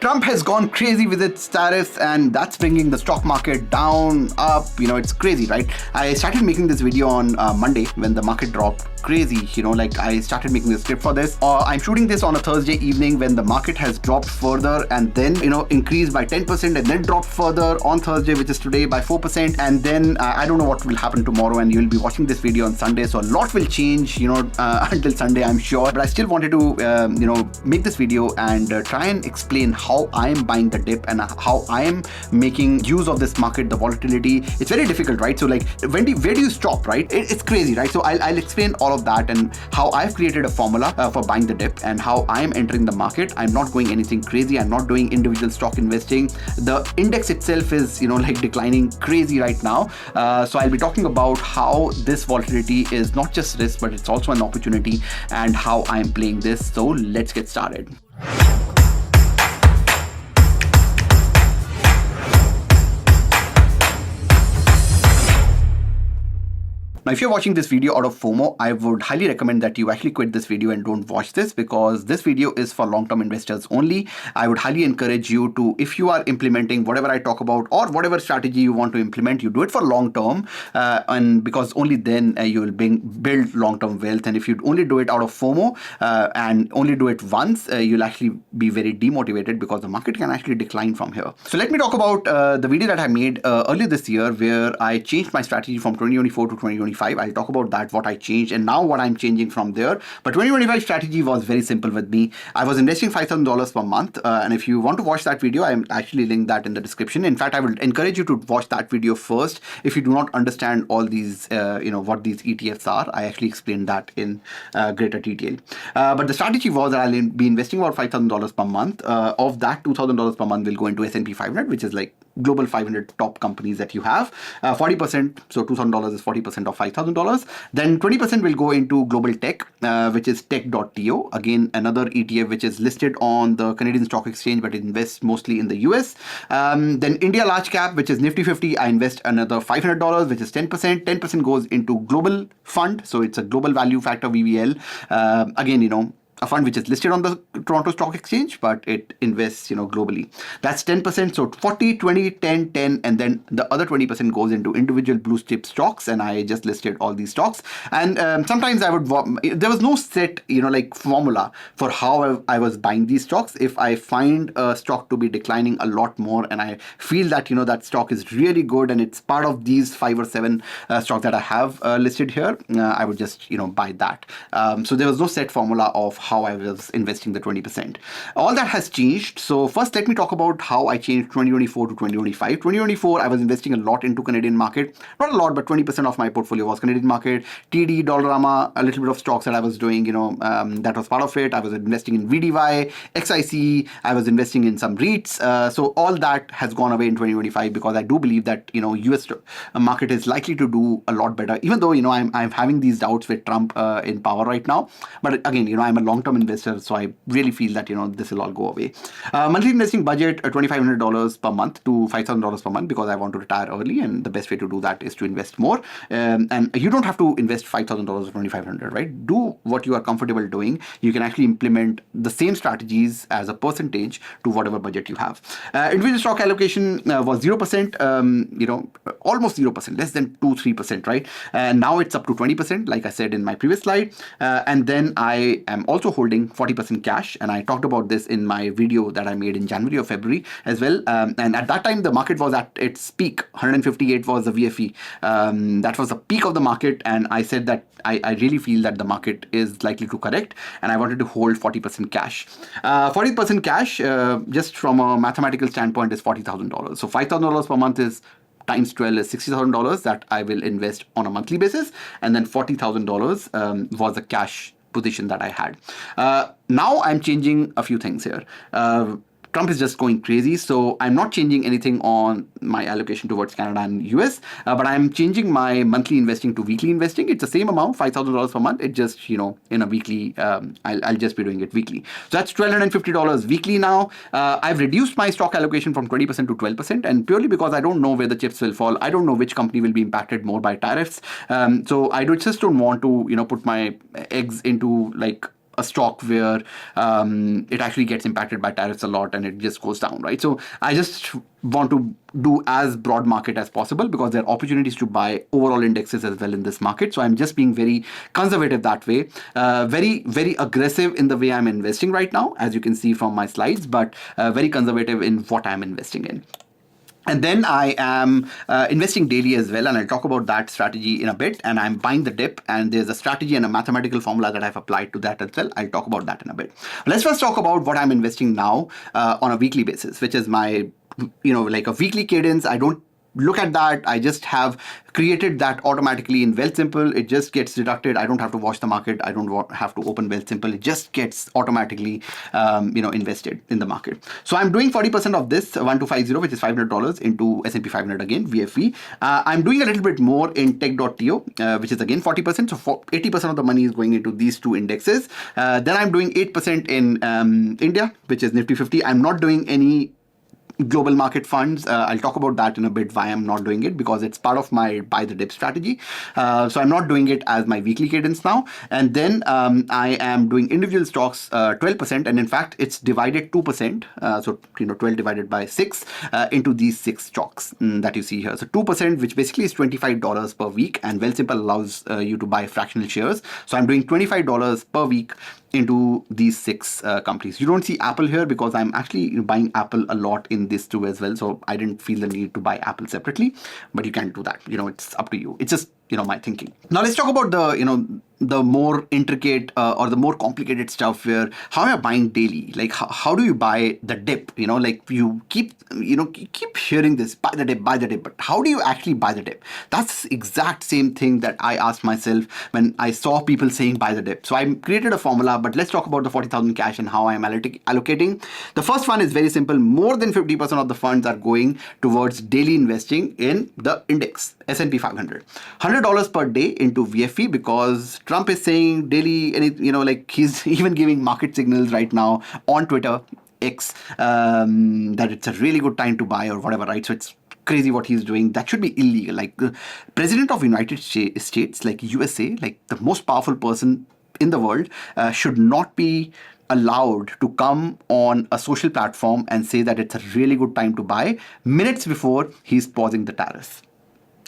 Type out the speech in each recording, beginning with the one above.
Trump has gone crazy with its tariffs, and that's bringing the stock market down, up. It's crazy, right? I started making this video on Monday when the market dropped crazy. I started making the script for this. I'm shooting this on a Thursday evening when the market has dropped further and then, increased by 10% and then dropped further on Thursday, which is today, by 4%. And then I don't know what will happen tomorrow, and you'll be watching this video on Sunday. So a lot will change, until Sunday, I'm sure. But I still wanted to, make this video and try and explain how I am buying the dip and how I am making use of this market, the volatility. It's very difficult, right? So where do you stop, right? It's crazy, right? So I'll explain all of that and how I've created a formula for buying the dip and how I'm entering the market. I'm not going anything crazy. I'm not doing individual stock investing. The index itself is, declining crazy right now. So I'll be talking about how this volatility is not just risk, but it's also an opportunity and how I'm playing this. So let's get started. Now, if you're watching this video out of FOMO, I would highly recommend that you actually quit this video and don't watch this, because this video is for long-term investors only. I would highly encourage you to, if you are implementing whatever I talk about or whatever strategy you want to implement, you do it for long-term, and because only then you will build long-term wealth. And if you only do it out of FOMO and only do it once, you'll actually be very demotivated because the market can actually decline from here. So let me talk about the video that I made earlier this year where I changed my strategy from 2024 to 2025. I'll talk about that, what I changed and now what I'm changing from there. But 2025 strategy was very simple with me. I was investing $5,000 per month. And if you want to watch that video, I'm actually linked that in the description. In fact, I will encourage you to watch that video first. If you do not understand all these, what these ETFs are, I actually explained that in greater detail. But the strategy was that I'll be investing about $5,000 per month. Of that, $2,000 per month will go into S&P 500, which is like global 500 top companies that you have. 40%, so $2,000 is 40% of $5,000. Then 20% will go into global tech, which is tech.to. Again, another ETF which is listed on the Canadian Stock Exchange, but it invests mostly in the US. Then India large cap, which is Nifty 50, I invest another $500, which is 10%. 10% goes into global fund, so it's a global value factor VVL. Again, a fund which is listed on the Toronto Stock Exchange, but it invests, globally. That's 10%. So 40, 20, 10, 10, and then the other 20% goes into individual blue chip stocks. And I just listed all these stocks. And sometimes there was no set, formula for how I was buying these stocks. If I find a stock to be declining a lot more and I feel that, that stock is really good and it's part of these 5 or 7 stocks that I have listed here, I would just, buy that. So there was no set formula of how I was investing the 20%. All that has changed. So first, let me talk about how I changed 2024 to 2025. 2024, I was investing a lot into Canadian market. Not a lot, but 20% of my portfolio was Canadian market. TD, Dollarama, a little bit of stocks that I was doing, that was part of it. I was investing in VDY, XIC. I was investing in some REITs. So all that has gone away in 2025 because I do believe that, US market is likely to do a lot better, even though, I'm having these doubts with Trump in power right now. But again, I'm a long-term investor, so I really feel that this will all go away. Monthly investing budget $2,500 per month to $5,000 per month because I want to retire early, and the best way to do that is to invest more. And you don't have to invest $5,000 or $2,500, right? Do what you are comfortable doing. You can actually implement the same strategies as a percentage to whatever budget you have. Individual stock allocation was 0%, almost 0%, less than 2-3%, right? And now it's up to 20%, like I said in my previous slide. And then I am also holding 40% cash, and I talked about this in my video that I made in January or February as well. And at that time, the market was at its peak. 158 was the VFE. That was the peak of the market, and I said that I really feel that the market is likely to correct, and I wanted to hold 40% cash. 40% cash, just from a mathematical standpoint, is $40,000. So $5,000 per month is times 12 is $60,000 that I will invest on a monthly basis, and then $40,000 was the cash position that I had. Now I'm changing a few things here. Trump is just going crazy, so I'm not changing anything on my allocation towards Canada and US, but I'm changing my monthly investing to weekly investing. It's the same amount, $5,000 per month. It just, in a weekly, I'll just be doing it weekly. So that's $1,250 weekly now. I've reduced my stock allocation from 20% to 12%, and purely because I don't know where the chips will fall. I don't know which company will be impacted more by tariffs. So I just don't want to, put my eggs into like a stock where it actually gets impacted by tariffs a lot and it just goes down, right? So I just want to do as broad market as possible because there are opportunities to buy overall indexes as well in this market. So I'm just being very conservative that way, very, very aggressive in the way I'm investing right now, as you can see from my slides, but very conservative in what I'm investing in. And then I am investing daily as well, and I'll talk about that strategy in a bit. And I'm buying the dip, and there's a strategy and a mathematical formula that I've applied to that as well. I'll talk about that in a bit. Let's first talk about what I'm investing now on a weekly basis, which is my, like a weekly cadence. I don't look at that. I just have created that automatically in Wealthsimple. It just gets deducted. I don't have to watch the market. I don't have to open Wealthsimple. It just gets automatically, invested in the market. So I'm doing 40% of this 1250, which is $500 into S&P 500 again, VFV. I'm doing a little bit more in tech.to, which is again 40%. So 80% of the money is going into these two indexes. Then I'm doing 8% in India, which is Nifty 50. I'm not doing any global market funds. I'll talk about that in a bit, why I'm not doing it, because it's part of my buy the dip strategy. So I'm not doing it as my weekly cadence now. And then I am doing individual stocks 12%, and in fact it's divided 2%. So 12 divided by 6 into these 6 stocks that you see here. So 2%, which basically is $25 per week, and Wealthsimple allows you to buy fractional shares. So I'm doing $25 per week into these 6 companies. You don't see Apple here because I'm actually buying Apple a lot in this too as well. So I didn't feel the need to buy Apple separately, but you can do that. It's up to you. It's just my thinking. Now let's talk about the more intricate or the more complicated stuff, where how am I buying daily? Like how do you buy the dip? Like you keep hearing this, buy the dip, but how do you actually buy the dip? That's the exact same thing that I asked myself when I saw people saying buy the dip. So I created a formula, but let's talk about the 40,000 cash and how I'm allocating. The first one is very simple. More than 50% of the funds are going towards daily investing in the index, S&P 500. $100 per day into VFE, because Trump is saying daily, like he's even giving market signals right now on Twitter, X, that it's a really good time to buy or whatever, right? So it's crazy what he's doing. That should be illegal. Like the president of United States, like USA, like the most powerful person in the world, should not be allowed to come on a social platform and say that it's a really good time to buy minutes before he's pausing the tariffs.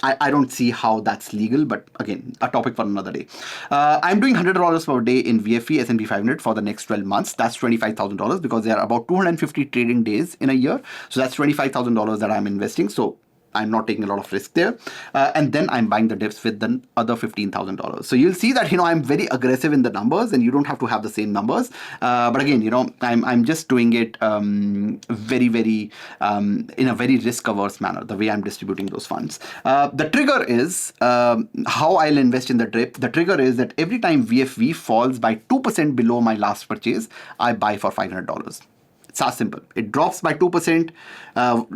I don't see how that's legal, but again, a topic for another day. I'm doing $100 per day in VFE S&P 500 for the next 12 months. That's $25,000 because there are about 250 trading days in a year. So that's $25,000 that I'm investing. So I'm not taking a lot of risk there. And then I'm buying the dips with the other $15,000. So you'll see that, I'm very aggressive in the numbers, and you don't have to have the same numbers. But again, I'm just doing it very, very in a very risk averse manner, the way I'm distributing those funds. The trigger is how I'll invest in the dip. The trigger is that every time VFV falls by 2% below my last purchase, I buy for $500. It's as simple. It drops by 2%.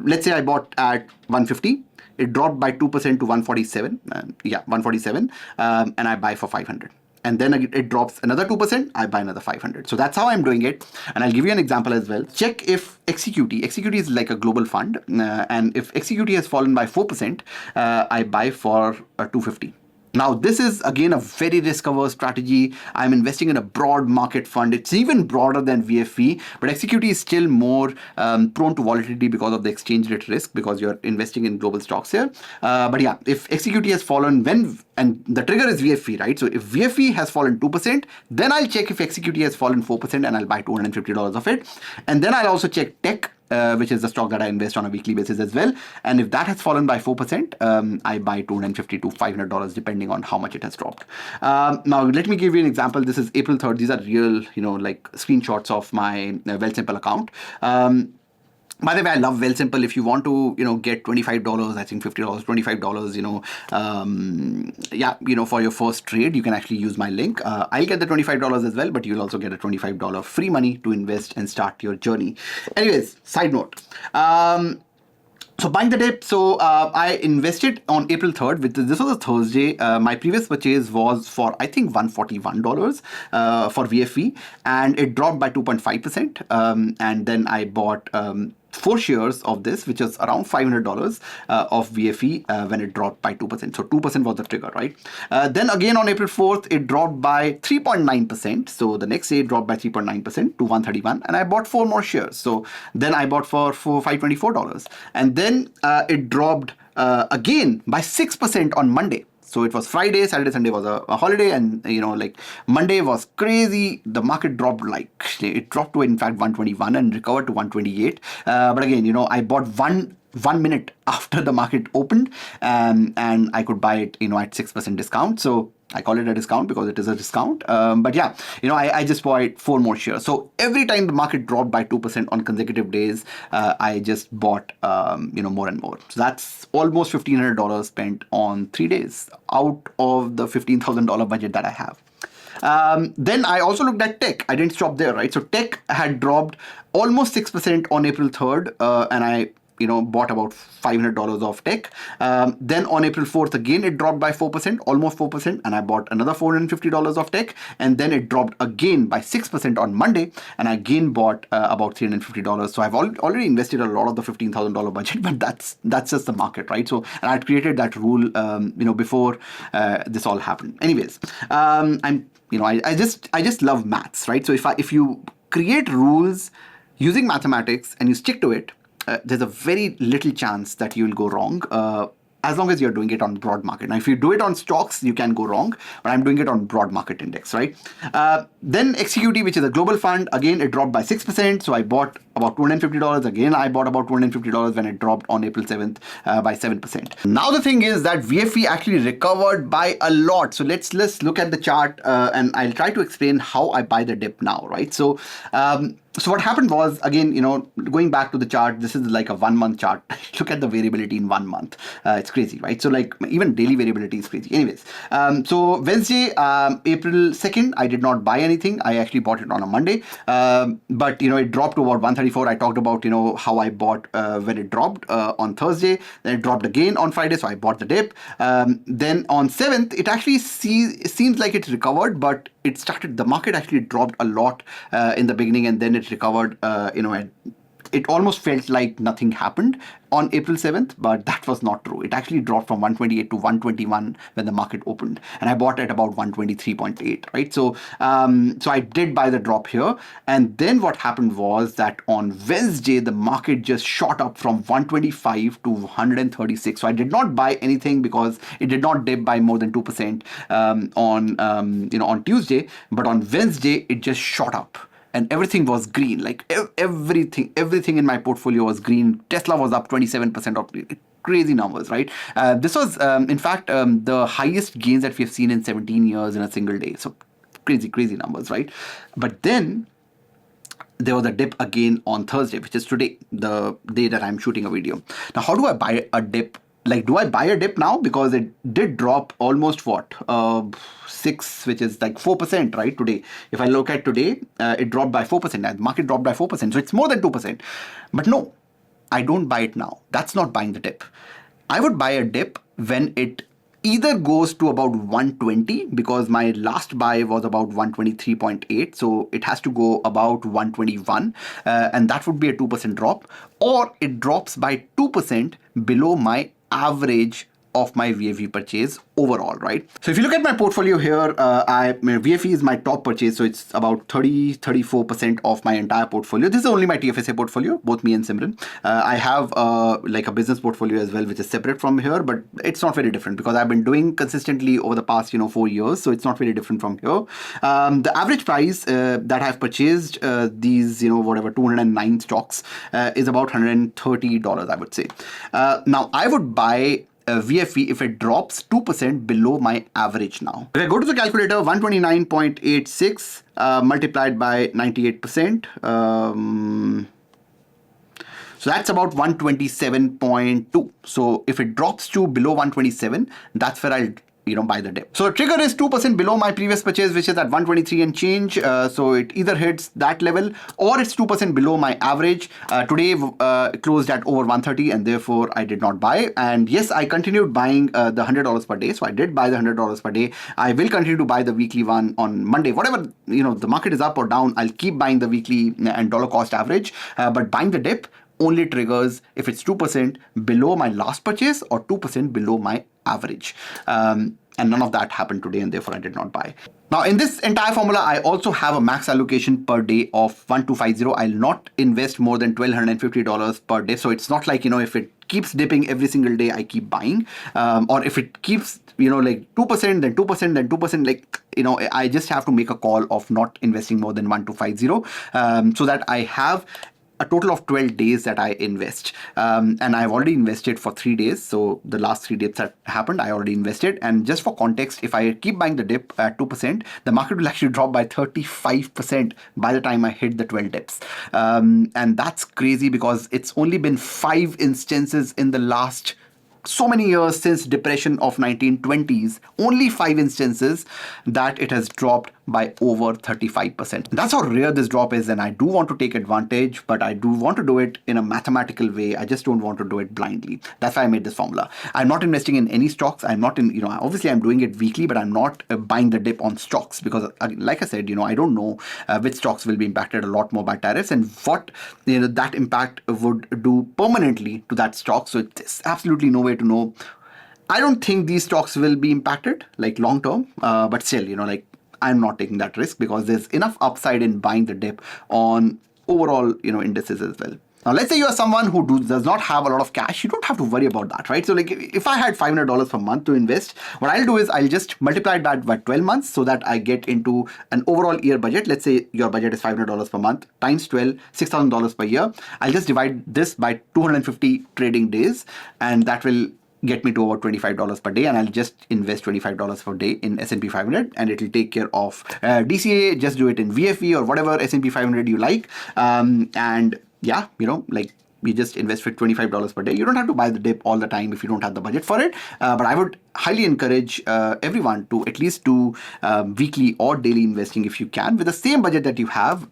Let's say I bought at 150. It dropped by 2% to 147. 147. And I buy for 500. And then it drops another 2%. I buy another 500. So that's how I'm doing it. And I'll give you an example as well. Check if XEQT is like a global fund. And if XEQT has fallen by 4%, I buy for 250. Now, this is again a very risk-averse strategy. I'm investing in a broad market fund. It's even broader than VFE, but XEQT is still more prone to volatility because of the exchange rate risk, because you're investing in global stocks here. But yeah, if XEQT has fallen and the trigger is VFE, right? So if VFE has fallen 2%, then I'll check if XEQT has fallen 4% and I'll buy $250 of it. And then I'll also check tech, which is the stock that I invest on a weekly basis as well. And if that has fallen by 4%, I buy $250 to $500 depending on how much it has dropped. Now, let me give you an example. This is April 3rd. These are real, like screenshots of my Wealthsimple account. By the way, I love Wealthsimple. If you want to, get $25, I think $50, $25, for your first trade, you can actually use my link. I'll get the $25 as well, but you'll also get a $25 free money to invest and start your journey. Anyways, side note. So buying the dip, so I invested on April 3rd. This was a Thursday. My previous purchase was for, I think, $141 for VFE, and it dropped by 2.5%. And then I bought 4% 4 shares of this, which is around $500 of VFE when it dropped by 2%. So 2% was the trigger, right? Then again on April 4th, it dropped by 3.9%. So the next day it dropped by 3.9% to 131, and I bought 4 more shares. So then I bought for $524, and then it dropped again by 6% on Monday. So it was Friday, Saturday, Sunday was a holiday, and like Monday was crazy. The market dropped, like it dropped to in fact 121 and recovered to 128. But again, I bought one minute after the market opened, and I could buy it at 6% discount. So I call it a discount because it is a discount. But yeah, I just bought 4 more shares. So every time the market dropped by 2% on consecutive days, I just bought more and more. So that's almost $1,500 spent on 3 days out of the $15,000 budget that I have. Then I also looked at tech. I didn't stop there, right? So tech had dropped almost 6% on April 3rd, and I bought about $500 of tech. Then on April 4th, again, it dropped by 4%, almost 4%, and I bought another $450 of tech. And then it dropped again by 6% on Monday, and I again bought about $350. So I've already invested a lot of the $15,000 budget, but that's just the market, right? So, and I created that rule, before this all happened. Anyways, I just love maths, right? So if you create rules using mathematics and you stick to it, there's a very little chance that you will go wrong, as long as you're doing it on broad market. Now, if you do it on stocks, you can go wrong, but I'm doing it on broad market index, right? Then XQT, which is a global fund, again, it dropped by 6%. So I bought about $250. Again, I bought about $250 when it dropped on April 7th by 7%. Now, the thing is that VFE actually recovered by a lot. So let's look at the chart, and I'll try to explain how I buy the dip now, right? So what happened was, again, going back to the chart, this is like a 1 month chart. Look at the variability in 1 month. It's crazy, right? So like even daily variability is crazy. Anyways, so Wednesday, April 2nd, I did not buy anything. I actually bought it on a Monday, but it dropped to about 134. I talked about how I bought when it dropped on Thursday. Then it dropped again on Friday, so I bought the dip. Then on 7th, it actually seems like it recovered, but the market actually dropped a lot in the beginning, and then it recovered, and it almost felt like nothing happened on April 7th, but that was not true. It actually dropped from 128 to 121 when the market opened, and I bought at about 123.8, right? So I did buy the drop here, and then what happened was that on Wednesday, the market just shot up from 125 to 136. So I did not buy anything because it did not dip by more than 2% on Tuesday, but on Wednesday, it just shot up. And everything was green, like everything in my portfolio was green. Tesla was up 27% of crazy numbers, right? This was, in fact, the highest gains that we have seen in 17 years in a single day. So crazy numbers, right? But then there was a dip again on Thursday, which is today, the day that I'm shooting a video. Now, how do I buy a dip? Like, do I buy a dip now? Because it did drop almost 6, which is like 4%, right? Today, if I look at today, it dropped by 4%. And the market dropped by 4%. So it's more than 2%. But no, I don't buy it now. That's not buying the dip. I would buy a dip when it either goes to about 120, because my last buy was about 123.8. So it has to go about 121, and that would be a 2% drop, or it drops by 2% below my average of my VFE purchase overall, right? So if you look at my portfolio here, VFE is my top purchase. So it's about 34% of my entire portfolio. This is only my TFSA portfolio, both me and Simran. I have like a business portfolio as well, which is separate from here, but it's not very different because I've been doing consistently over the past 4 years. So it's not very different from here. The average price that I've purchased these 209 stocks is about $130, I would say. Now I would buy VFE if it drops 2% below my average now. If I go to the calculator, 129.86 multiplied by 98%. So that's about 127.2. So if it drops to below 127, that's where I'll buy the dip. So the trigger is 2% below my previous purchase, which is at 123 and change. So it either hits that level or it's 2% below my average. Today closed at over 130, and therefore I did not buy. And yes, I continued buying the $100 per day. So I did buy the $100 per day. I will continue to buy the weekly one on Monday. Whatever, the market is up or down, I'll keep buying the weekly and dollar cost average. But buying the dip only triggers if it's 2% below my last purchase or 2% below my average. And none of that happened today, and therefore I did not buy. Now, in this entire formula, I also have a max allocation per day of 1250. I'll not invest more than $1,250 per day. So it's not like, if it keeps dipping every single day, I keep buying. Or if it keeps, like 2%, then 2%, then 2%, like, I just have to make a call of not investing more than 1250, so that I have a total of 12 days that I invest. And I've already invested for 3 days. So the last 3 days that happened, I already invested. And just for context, if I keep buying the dip at 2%, the market will actually drop by 35% by the time I hit the 12 dips. And that's crazy because it's only been 5 instances in the last so many years since depression of 1920s, only 5 instances that it has dropped by over 35%. That's how rare this drop is, and I do want to take advantage, but I do want to do it in a mathematical way. I just don't want to do it blindly. That's why I made this formula. I'm not investing in any stocks. I'm not in, obviously I'm doing it weekly, but I'm not buying the dip on stocks because, like I said, I don't know which stocks will be impacted a lot more by tariffs and what that impact would do permanently to that stock. So there's absolutely no way to know. I don't think these stocks will be impacted like long term, but still, I'm not taking that risk because there's enough upside in buying the dip on overall, indices as well. Now, let's say you are someone who does not have a lot of cash. You don't have to worry about that, right? So like if I had $500 per month to invest, what I'll do is I'll just multiply that by 12 months so that I get into an overall year budget. Let's say your budget is $500 per month times 12, $6,000 per year. I'll just divide this by 250 trading days, and that will get me to over $25 per day, and I'll just invest $25 per day in S&P 500, and it will take care of DCA. Just do it in VFE or whatever S&P 500 you like, and yeah, like you just invest for $25 per day. You don't have to buy the dip all the time if you don't have the budget for it, but I would highly encourage everyone to at least do weekly or daily investing if you can with the same budget that you have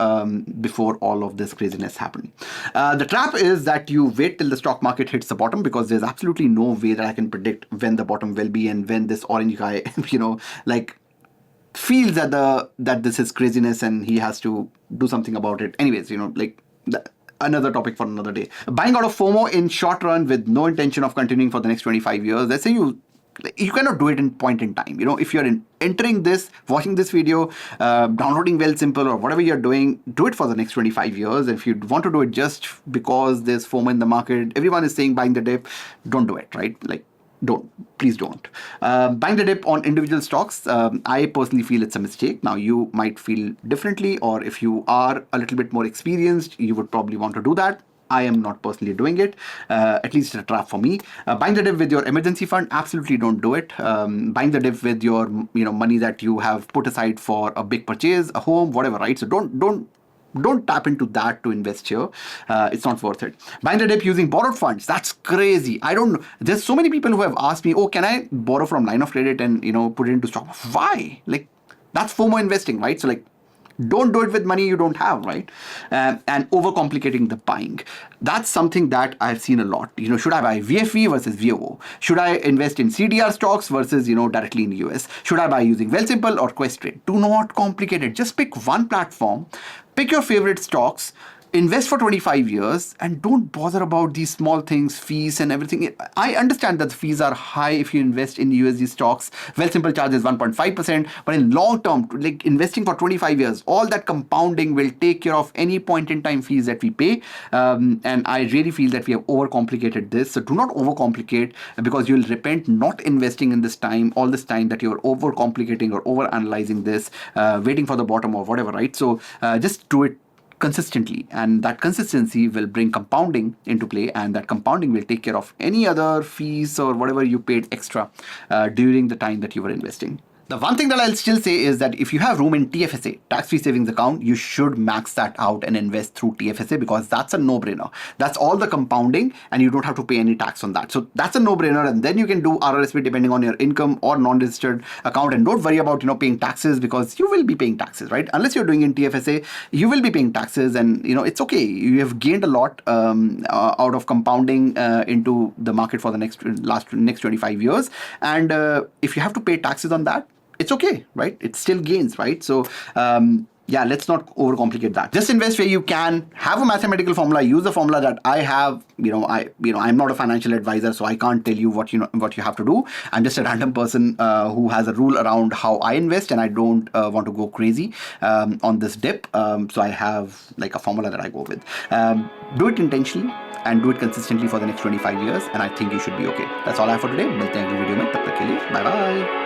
before all of this craziness happened. The trap is that you wait till the stock market hits the bottom, because there's absolutely no way that I can predict when the bottom will be and when this orange guy like feels that this is craziness and he has to do something about it. Anyways, another topic for another day. Buying out of FOMO in short run with no intention of continuing for the next 25 years. Let's say you cannot do it in point in time. If you're entering this, watching this video, downloading Wealthsimple or whatever you're doing, do it for the next 25 years. If you want to do it just because there's FOMO in the market, everyone is saying buying the dip, don't do it, right? Please don't. Buying the dip on individual stocks, I personally feel it's a mistake. Now, you might feel differently, or if you are a little bit more experienced, you would probably want to do that. I am not personally doing it. At least it's a trap for me. Buying the dip with your emergency fund, absolutely don't do it. Buying the dip with your money that you have put aside for a big purchase, a home, whatever, right? So don't tap into that to invest here. It's not worth it. Buying the dip using borrowed funds, that's crazy. I don't know. There's so many people who have asked me, oh, can I borrow from line of credit and, put it into stock? Why? That's FOMO investing, right? So don't do it with money you don't have, right? And overcomplicating the buying. That's something that I've seen a lot. Should I buy VFE versus VOO? Should I invest in CDR stocks versus, directly in the US? Should I buy using Wealthsimple or Questrade? Do not complicate it. Just pick one platform, pick your favorite stocks, invest for 25 years, and don't bother about these small things, fees and everything. I understand that the fees are high if you invest in USD stocks. Wealthsimple charges 1.5%, but in long term, investing for 25 years, all that compounding will take care of any point in time fees that we pay. And I really feel that we have overcomplicated this. So do not overcomplicate, because you'll repent not investing in this time, all this time that you're overcomplicating or overanalyzing this, waiting for the bottom or whatever, right? So just do it consistently, and that consistency will bring compounding into play, and that compounding will take care of any other fees or whatever you paid extra during the time that you were investing. The one thing that I'll still say is that if you have room in TFSA, tax-free savings account, you should max that out and invest through TFSA, because that's a no-brainer. That's all the compounding and you don't have to pay any tax on that. So that's a no-brainer, and then you can do RRSP depending on your income or non-registered account, and don't worry about paying taxes, because you will be paying taxes, right? Unless you're doing in TFSA, you will be paying taxes, and it's okay. You have gained a lot out of compounding into the market for the next 25 years, and if you have to pay taxes on that, it's okay, right? It still gains, right? So yeah, let's not overcomplicate that. Just invest where you can. Have a mathematical formula. Use the formula that I have. I'm not a financial advisor, so I can't tell you what you have to do. I'm just a random person who has a rule around how I invest, and I don't want to go crazy on this dip. So I have like a formula that I go with. Do it intentionally and do it consistently for the next 25 years, and I think you should be okay. That's all I have for today. मिलते हैं अगली video में, तब तक के लिए bye bye.